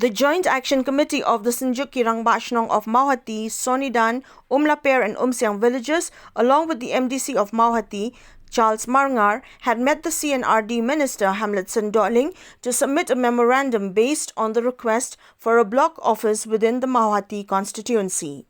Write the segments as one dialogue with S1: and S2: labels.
S1: The Joint Action Committee of the SYNJUK RANGBAH SHNONG of Mawhati, SONIDAN, UMLAPER and UMSIANG villages, along with the MDC of Mawhati, Charles MARNGAR, had met the C&RD Minister HAMLETSON to submit a memorandum based on the request for a block office within the Mawhati constituency.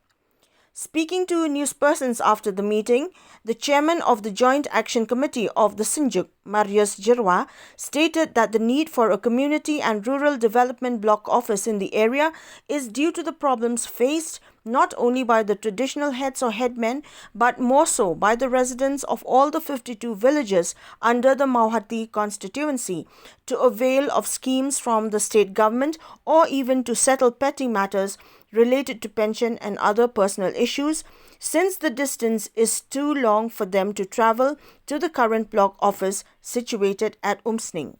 S1: Speaking to NEWSPERSONS after the meeting, the chairman of the Joint Action Committee of the SYNJUK, MARIUS JYRWA, stated that the need for a community and rural development block office in the area is due to the problems faced not only by the traditional heads or headmen, but more so by the residents of all the 52 villages under the Mawhati constituency to avail of schemes from the state government or even to settle petty matters related to pension and other personal issues, since the distance is too long for them to travel to the current block office situated at UMSNING.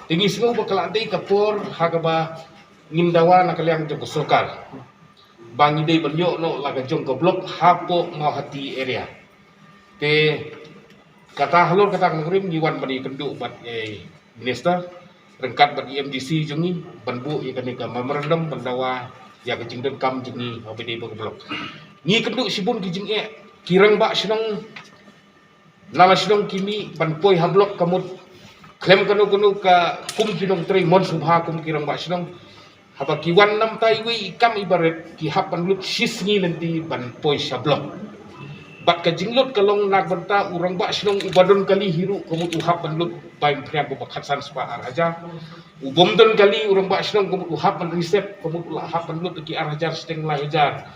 S2: Tinggi semua berkeladi kapur hagaba ngindawa nakaliang jong sokal. Bang ide beliau no laga jong ke blok hapo Mawhati area. Te kata halur kata ngrim ngiwan bani kenduk bat minister rengkat bat MDC jungi banbu ya kanika memorandum bandawa ya ke jingden kam jungi abdi blok. Ngi kenduk sibun ki jing kirang ba SHNONG nala SHNONG kimi banpoi hablok kamut klaim kanu ka kum kinong tri mon subha kum kirang ba SHNONG haba kiwan nam taiwi ikam ibarat ki hapan lut sisngi nanti banpoi sablok. Bat ka jinglot kalong nagbanta urang ba SHNONG ubadon kali hiru kamut uhap banlut bain priang bubakhatsan spa araja ubomdon kali urang ba SHNONG kamut uhap ban resep kamut uhap banlut ki arajar steng lahajar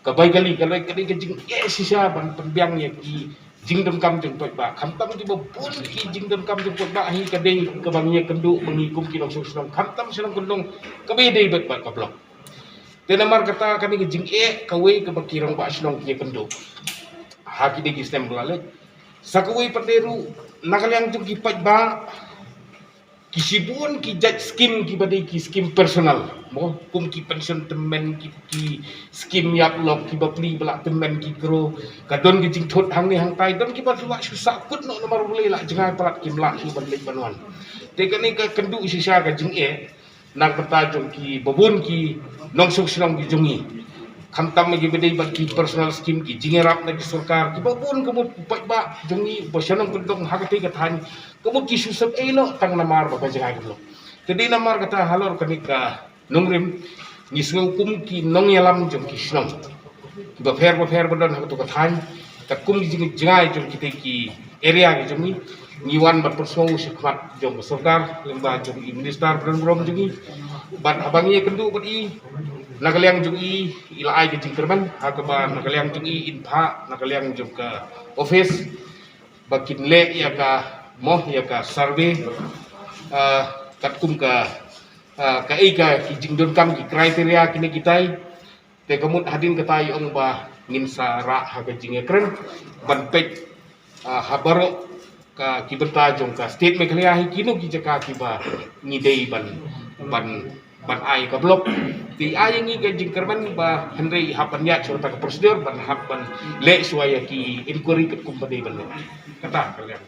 S2: kabay kali kalai kali ka jing sisa ban penbiang ya ki jingdon kam jeng poi ba khamtam ki bobon ki jingdon kam jeng poi ba hi kadei kabangnya kendu mengikum kinong SHNONG khamtam SHNONG kendong kabay dei bet ba kablok tenamar kata kani jing kawe ke bakirang ba SHNONG ki kendu haki de sistem belalet sakawai panderu nakaliang jung kipat ba kisibun ki judge skim ki badai ki skim personal mo kum ki pension temen ki skim yap lok ki bapli belak temen ki kro kadon ki jing thot hang ni hang tai don ki ba suwa susah kut no nomor boleh lah jangan pelat ki melak ki balik banuan te kani ka kendu sisa ka jing nak bertajung ki babun ki nong SHNONG ki jungi khamtam magi bedai bagi personal scheme ki jingerap nagi sarkar ki babun kamu pat ba jungi SHNONG kendong hagati kathan kamu ki susab no tang namar ba jangai gelo jadi namar kata halor kanika nongrim ni hukum ki nong yalam jong ki SHNONG ki ba fer badon hagatu kathan takum jing jangai jong kita ki area ki jungi niwan bat persau sekmat jong sarkar lemba jong minister brom jungi ban abangi kendu badi nakaliang jungi ilai ke jingkerman hakaba nakaliang jungi inpa nakaliang jung ke office bakin le ya ka moh ya ka survey katkum ka ika ki jingdon kam ki kriteria kini kitai te kamut hadin katai ong ba ngin sara ha ka jinge kren ban pek habaro ka ki bertajung ka state meklia hi kinu ki jaka ki ba ngidei ban ai ka blok ti ai ngi ka jingkerman ba henry hapan ya cerita ke prosedur ban hapan le suaya ki inquiry ket kumbade ban kata kalian